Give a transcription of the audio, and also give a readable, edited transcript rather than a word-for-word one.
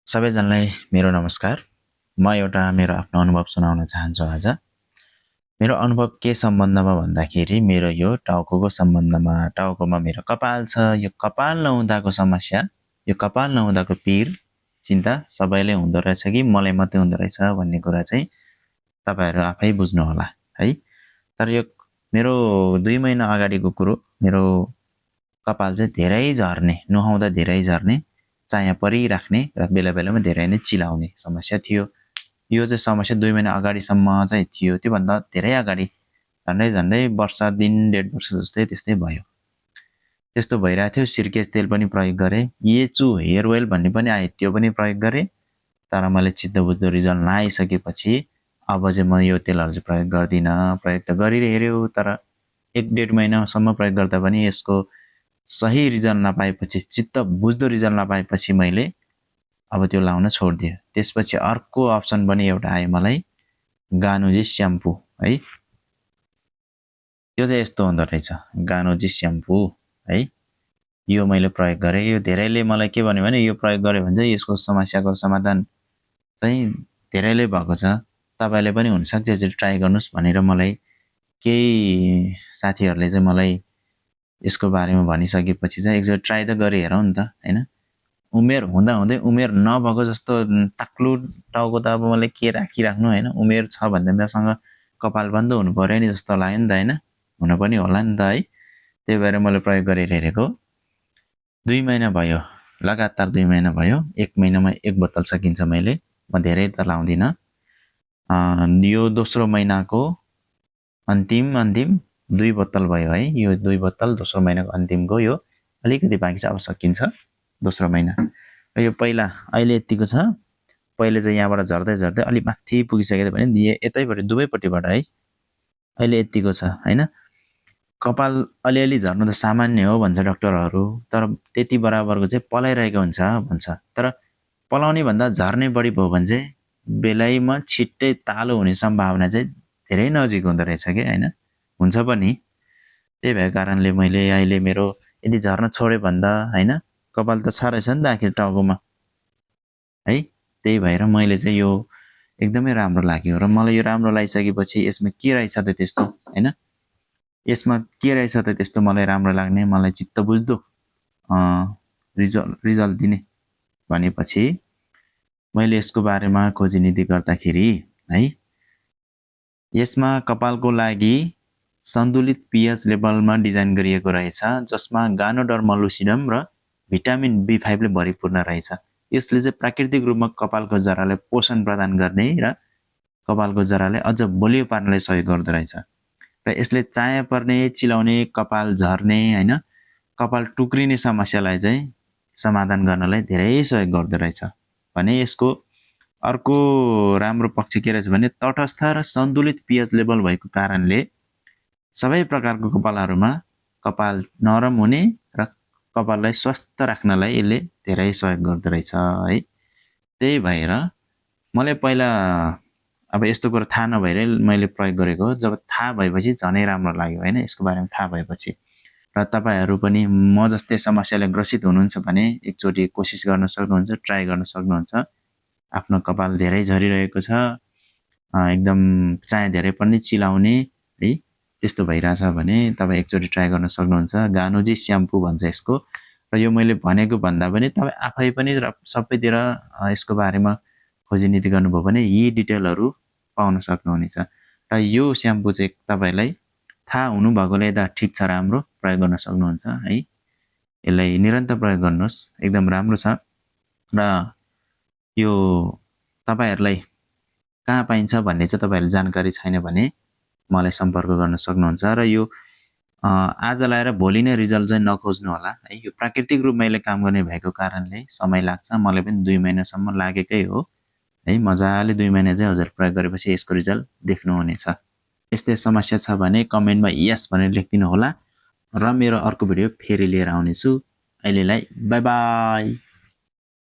सबैजनालाई मेरो नमस्कार। म एउटा मेरो आफ्नो अनुभव सुनाउन चाहन्छु आज। मेरो अनुभव के सम्बन्धमा भन्दाखेरि मेरो यो टाउकोको सम्बन्धमा। टाउकोमा मेरो कपाल छ। यो कपाल नहुँदाको समस्या, यो कपाल नहुँदाको पीर, चिन्ता सबैले हुँदो रहेछ कि मलाई मात्रै हुँदो रहेछ भन्ने कुरा चाहिँ तपाईहरु आफै बुझ्नु होला है। तर यो मेरो 2 महिना अगाडिको कुरो, मेरो कपाल चाहिँ धेरै झर्ने, नुहाउँदा धेरै झर्ने, चाया परिराख्ने र बेला बेलामा धेरै नै चिलाउने समस्या थियो। यो चाहिँ समस्या 2 महिना अगाडिसम्म चाहिँ थियो। त्योभन्दा धेरै अगाडि झन्डै वर्ष दिन 1.5 वर्ष जस्तै त्यस्तै भयो। त्यस्तो भइरहेको थियो। सिरकेज तेल पनि प्रयोग गरे, येचु हेयर ओइल भन्ने पनि आयो, त्यो पनि प्रयोग गरे। तर मैले चित्त बुझ्दो रिजल्ट नआइसकेपछि अब चाहिँ म यो तेलहरु चाहिँ प्रयोग गर्दिन। प्रयोग त गरिहेर्यो तर 1.5 महिनासम्म प्रयोग गर्दा पनि यसको सही रिजल्ट नपाएपछि, चित्त बुझ्दो रिजल्ट नपाएपछि मैले अब त्यो लाउन छोड्दिए। त्यसपछि अर्को अप्सन पनि एउटा आयो मलाई, गानुजी स्याम्पू है। यो चाहिँ यस्तो हुँदो रहेछ, गानुजी स्याम्पू है। यो मैले प्रयोग गरे। यो धेरैले मलाई के भन्यो भने यो प्रयोग गरे भने चाहिँ यसको समस्याको समाधान चाहिँ धेरैले भएको छ, तपाईले पनि हुन सक्छ यसरी ट्राई गर्नुस् भनेर मलाई केही साथीहरुले चाहिँ मलाई यसको बारेमा भनिसकेपछि चाहिँ एकचोटी ट्राई त गरि हेरौँ नि त हैन। उमेर हुँदा हुँदै उमेर नभएको जस्तो ताक्लु टाउको त अब मलाई के राखिराख्नु हैन। उमेर छ भन्दा मसँग कपाल बन्द हुनु पर्यो नि जस्तो लाग्यो नि त हैन। हुन पनि होला नि त है। त्यही भएर मैले प्रयोग गरेर हेरेको। 2 महिना भयो, लगातार 2 महिना भयो। 1 महिनामा 1 बोतल सकिन्छ मैले, म धेरै त लाउँदिन। यो दोस्रो महिनाको अन्तिम 2 बोतल भयो है। यो 2 बोतल दोस्रो महिनाको अन्तिमको, यो अलिकति बाँकी छ, अब सकिन्छ दोस्रो महिना। र यो पहिला अहिले यतिको छ। पहिले चाहिँ यहाँबाट झर्दै झर्दै अलि माथि पुगिसकेको भने यतैबाट दुवैपट्टिबाट है अहिले यतिको छ हैन। कपाल अलिअलि झर्नु त सामान्य हो भन्छ डाक्टरहरु, तर त्यति बराबरको चाहिँ पलाइरहेको हुन्छ भन्छ। तर पलाउने भन्दा झर्ने बढी भयो भने चाहिँ बेलैमा छिट्टै तालो हुने सम्भावना चाहिँ धेरै नजिक हुँदो रहेछ के हैन। हुन्छ पनि। त्यही भएको कारणले मैले अहिले मेरो यदि झर्न छोडे भन्दा हैन, कपाल त छारै छ नि त आखिर टाउकोमा है। त्यही भएर मैले चाहिँ यो एकदमै राम्रो लाग्यो र मलाई यो राम्रो लागिसकेपछि यसमा के रहेछ त त्यस्तो हैन, यसमा के रहेछ त त्यस्तो मलाई राम्रो लाग्ने, मलाई चित्त बुझ्दो रिजल्ट दिने भनेपछि मैले यसको बारेमा खोजीनिति गर्दाखेरि है, यसमा कपालको लागि सन्तुलित पीएच लेभलमा डिजाइन गरिएको रहेछ, जसमा गानोडर्मा लुसिडम र भिटामिन B5 ले भरिपूर्ण रहेछ। यसले चाहिँ प्राकृतिक रूपमा कपालको जरालाई पोषण प्रदान गर्ने र कपालको जरालाई अझ बलियो पार्नलाई सहयोग गर्दो रहेछ। र यसले चाया पर्ने, चिलाउने, कपाल झर्ने हैन, कपाल टुक्रिने समस्यालाई चाहिँ समाधान गर्नलाई धेरै सहयोग गर्दो रहेछ। भने यसको अर्को राम्रो पक्ष के रहेछ भने तटस्थ र सन्तुलित पीएच लेभल भएको कारणले सबै प्रकारको कपालहरुमा कपाल नरम हुने र कपाललाई स्वस्थ राख्नलाई यसले धेरै सहयोग गर्दो रहेछ है। त्यही भएर मलाई पहिला अब यस्तो कुरा थाहा नभएर मैले प्रयोग गरेको, जब थाहा भएपछि झनै राम्रो लाग्यो हैन, यसको बारेमा थाहा भएपछि। र तपाईहरु पनि म जस्तै समस्याले ग्रसित हुनुहुन्छ भने एकचोटी कोसिस गर्न सक्नुहुन्छ, ट्राई गर्न सक्नुहुन्छ। आफ्नो कपाल धेरै झरिरहेको छ, एकदम चाया धेरै पनि चिलाउने है, त्यस्तो भइराछ भने तपाई एकचोटी ट्राई गर्न सक्नुहुन्छ। गानुजी स्याम्पू भन्छ यसको। र यो मैले भनेको भन्दा पनि तपाई आफै पनि सबैतिर यसको बारेमा खोजीनिति गर्नुभयो भने यी डिटेलहरु पाउन सक्नुहुनेछ। र यो स्याम्पू चाहिँ तपाईलाई थाहा हुनु भएकोले त ठीक छ, राम्रो प्रयोग गर्न सक्नुहुन्छ है। यसलाई निरन्तर प्रयोग गर्नुहोस्, एकदम राम्रो छ। र यो तपाईहरुलाई कहाँ पाइन्छ भन्ने चाहिँ तपाईहरुलाई जानकारी छैन भने मलाई सम्पर्क गर्न सक्नुहुन्छ। र यो आज लाएर भोलि नै रिजल्ट चाहिँ नखोज्नु होला है। यो प्राकृतिक रूपमा यसले काम गर्ने भएको कारणले समय लाग्छ। मलाई पनि 2 महिनासम्म लागेकै हो है। मजाले 2 महिना चाहिँ हजुर प्रयोग गरेपछि यसको रिजल्ट देख्नुहुनेछ। यस्तै समस्या छ भने कमेन्टमा यस भनेर लेखिदिनु होला र मेरो अर्को भिडियो फेरि लिएर आउनेछु। अहिलेलाई बाइ बाइ।